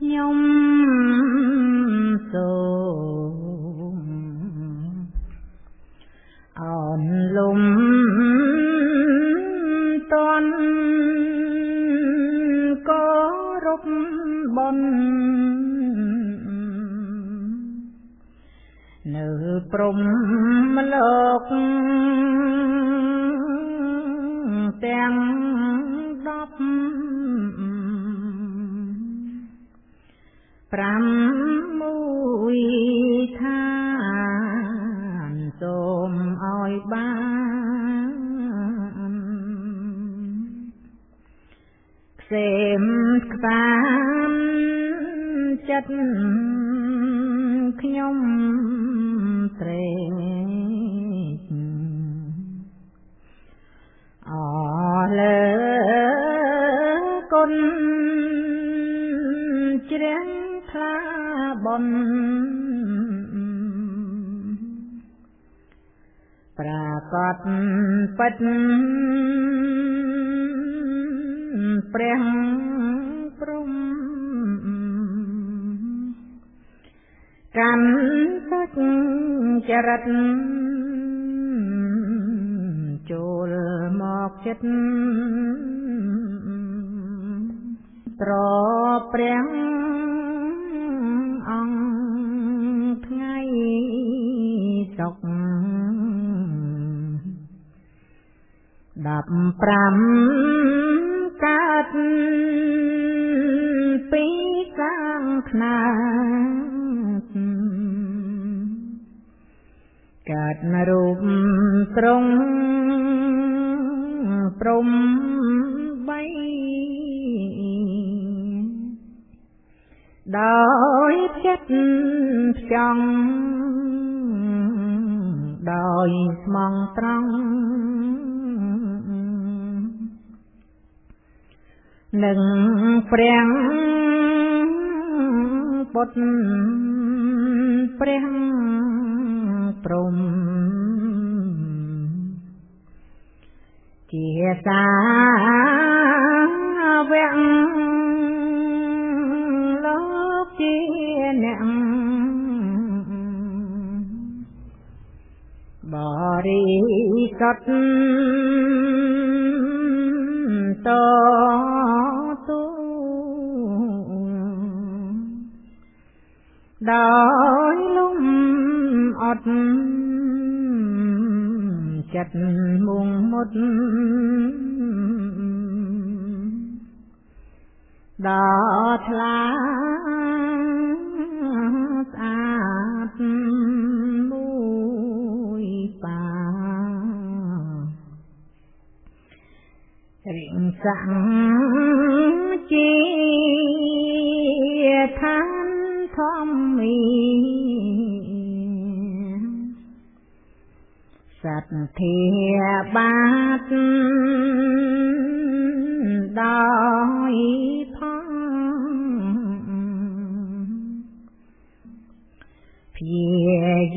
ខ្ញុំសូមអនលំតន់គោរពបុណ្យនៅព្រំលោកទាំង10 5 មួយឋានសូមឲ្យបានខ្សេមខ្សានចិត្តខ្ញុំត្រេកអលើគុណជ្រះថ្លាបុណ្យប្រាកដពិតព្រះព្រំកាន់សុចរិតចូលមកចិត្តត្រព្រះអង្គថ្ងៃសុខ15កើតពីសាងខ្នាតកើតរូបទ្រង់ព្រំបីដោយចិត្តផ្ចង់ដោយស្មងត្រង់នឹងព្រះពុទ្ធព្រះព្រំជាសាវកលោកជាអ្នកបរិសុទ្ធតទូដោយលំអត់ចិត្តមុងមុតដល់ថ្លាស្អាតមួយបារិងសង្ឃជាឋានធម្មីសទ្ធាបាតដោយផងព្យា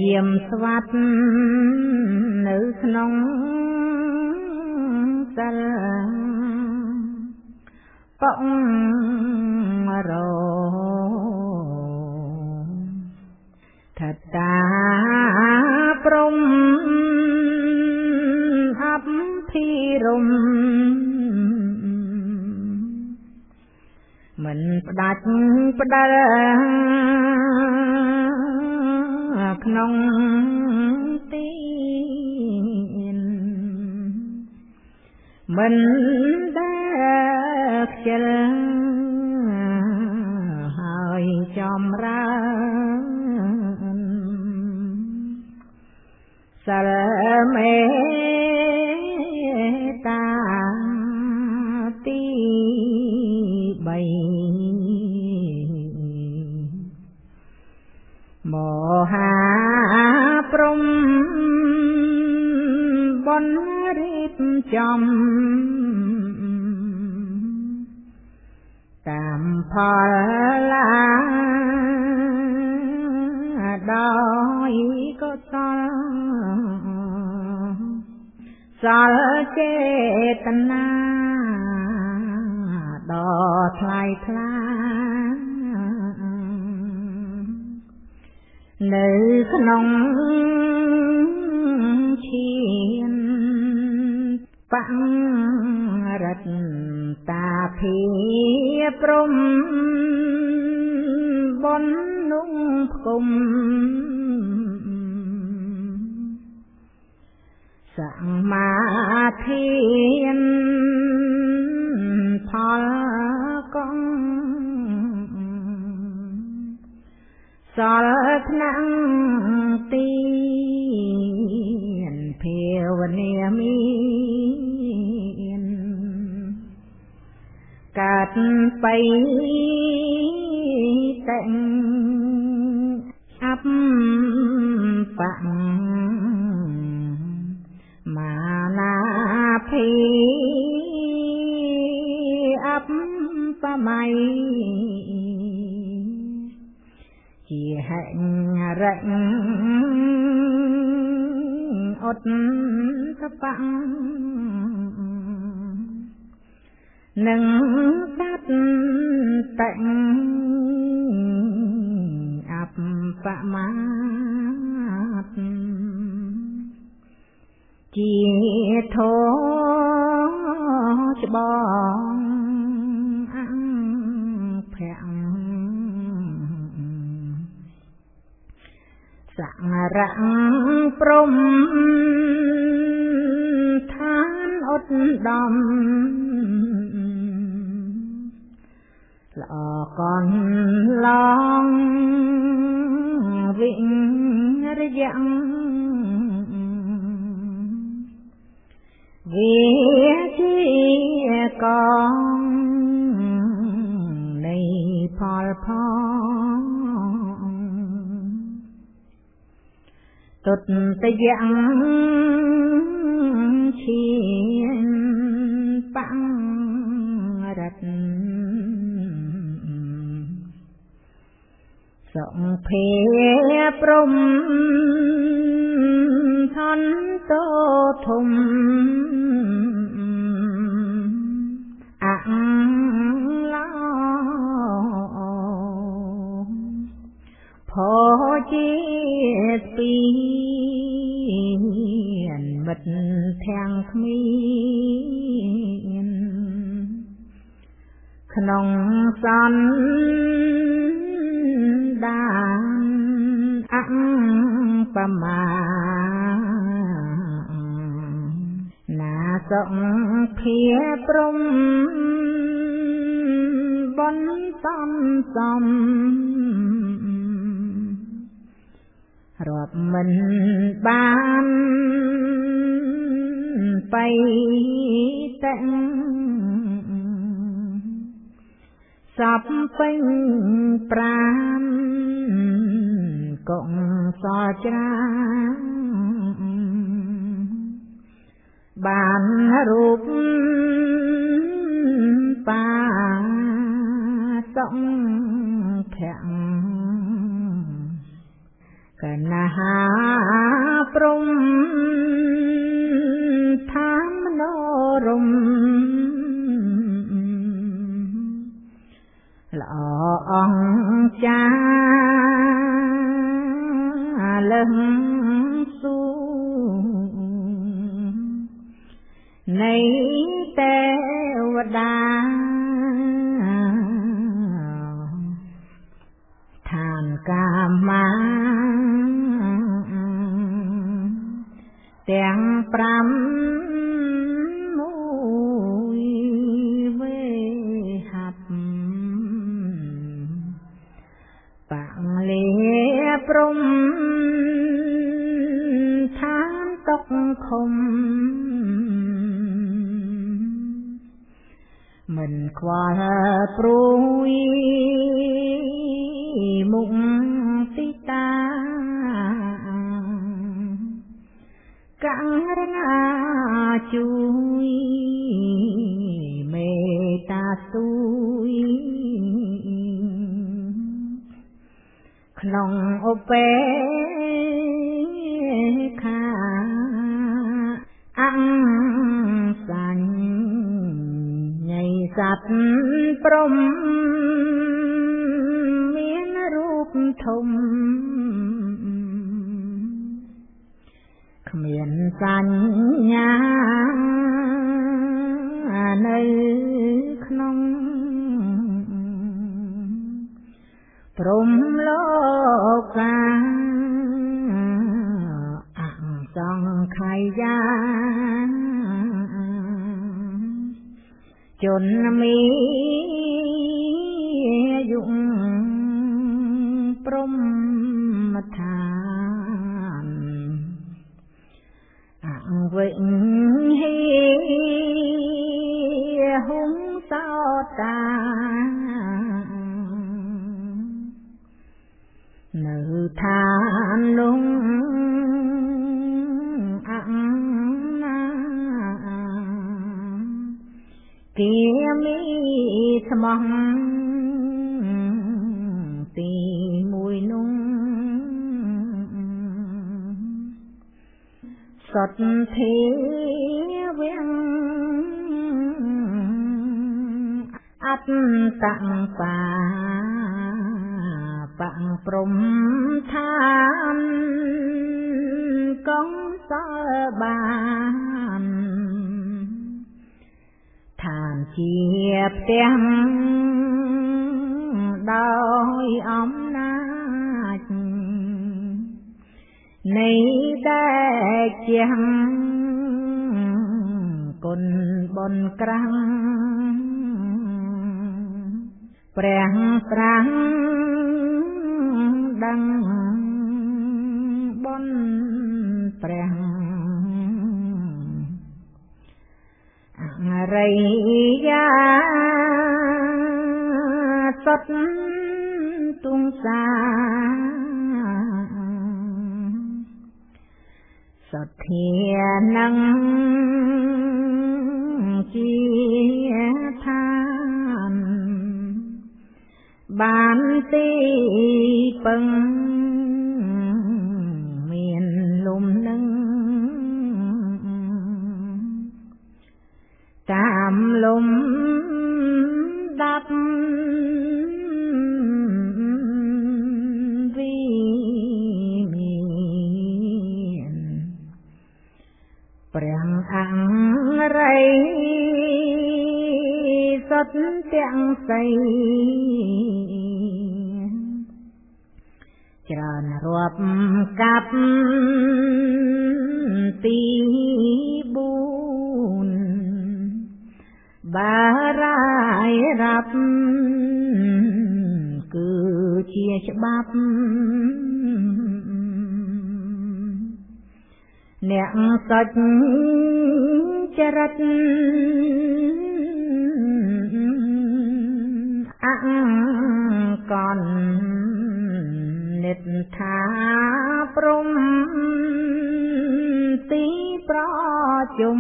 យាមស្វាត់នៅក្នុងសិលបងរថតាព្រំអភិរមមិនផ្ដាច់ផ្ដាល់ក្នុងទីមិនដែលខ្ជិលហើយចម្រើនសិលមេតាទី3មហាព្រំបុណ្យរៀបចំតាមផលឡាដោយកុសលសាលចេតនាដ៏ថ្លៃថ្លា នៅក្នុងឈានបង្រិតតាភិព្រំបននុងផ្គុំសមាធិផលកងសលថ្នាំទីភាវនាមានកាត់បៃតែងអបបមាណាភីអបបមៃជាហិរៈអត់កបាំងនឹងកាត់តែងអបបមាតជាធោច្បងភ័ងសរៈព្រំឋានឧត្តមល្អកនឡងវិរយ៉ាងវិជាកងនៃផលផងទុតិយ៉ាងឈានបង្រិតសង្ភេព្រំថន្តោធំអឡោផោជាតិពីមិត្តធាំងគ្មានក្នុងសន្តានអបមាណាសង្ភាព្រំបនសំរាប់មិនបានបៃតែងសពពេញប្រាំកងសច្រាបានរូបបាសង្ឃៈកណាព្រំឋានមនោរមល្អអង្គចាលឹងស៊ូនៃទេវតាឋានកាមាទាំង5មួយវេហាប់បង្លាព្រំឋានតុកខំមិនខ្វល់ព្រួយមុខទីតាកង្រណាជួយមេត្តាទួយក្នុងឧបេក្ខាអង្សាញ់ញៃសត្វព្រំមានរូបធំ គ្មានសញ្ញានៅក្នុងព្រំលោកាអសង្ខ័យយាជនមានយុងព្រំឋានអង្វិហេហុំសោតានៅឋាននោះគេមានស្មោះទីមួយនោះសតធាវាំងអត្តតបាបាំងព្រំឋានកងសល់បានឋានជាផ្ទះដោយអំណាចនៃដែលជាគុណបុណ្យក្រាំងព្រះប្រាំងដឹងបុណ្យព្រះអរិយាសត្វទុងសាសទ្ធានឹងជាឋានបានទីពឹងមានលំនឹងតាមលំដាប់វិមានព្រះអង្គរិយសត្វទាំងសីច្រើនរាប់កាប់ទី4បារាយរាប់គឺជាច្បាប់អ្នកសច្ចចរិតអង្គកននិដ្ឋាព្រំទីប្រជុំ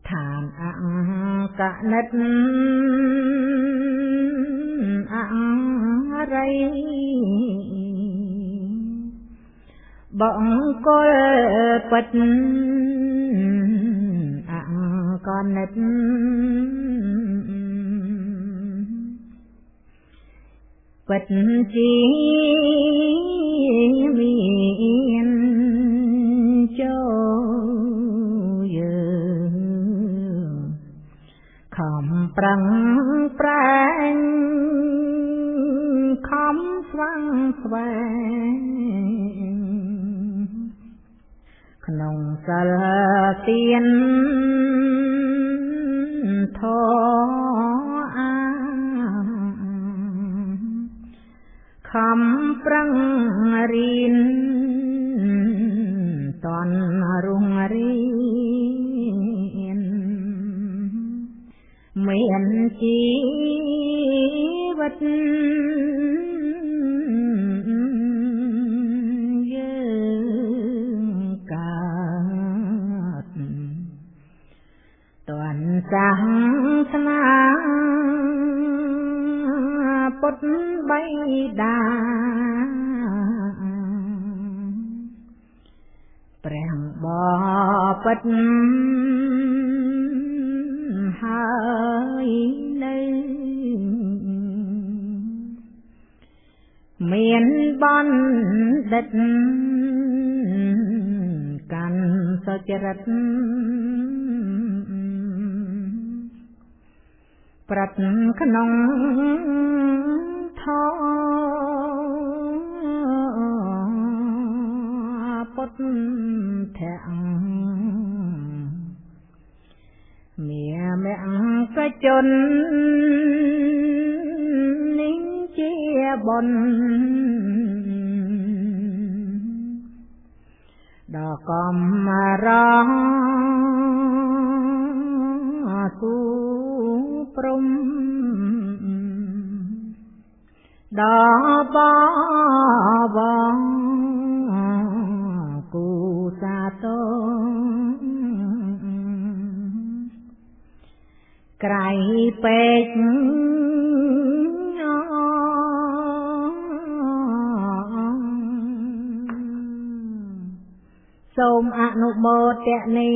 ឋានអង្គនិដ្ឋអរិយបង្គោលពិតអង្គនិដ្ឋពិតជាមានចូលយើងខំប្រឹងប្រែងខំស្វែងស្វែងក្នុងសិលទានធម៌អាខំប្រឹងរៀនតន់រុងរៀនមានជីវិតយើងកើតតន់សាសនាពុទ្ធបិតាព្រះបពិតហើយនៅ មានបណ្ឌិតកាន់សុចរិតប្រត់ក្នុងធពុទ្ធធមាមង្គជននេះជាបុណ្យដ៏កំរងទូព្រំដល់បវងគូសាទរក្រៃពេកសូមអនុមោទនា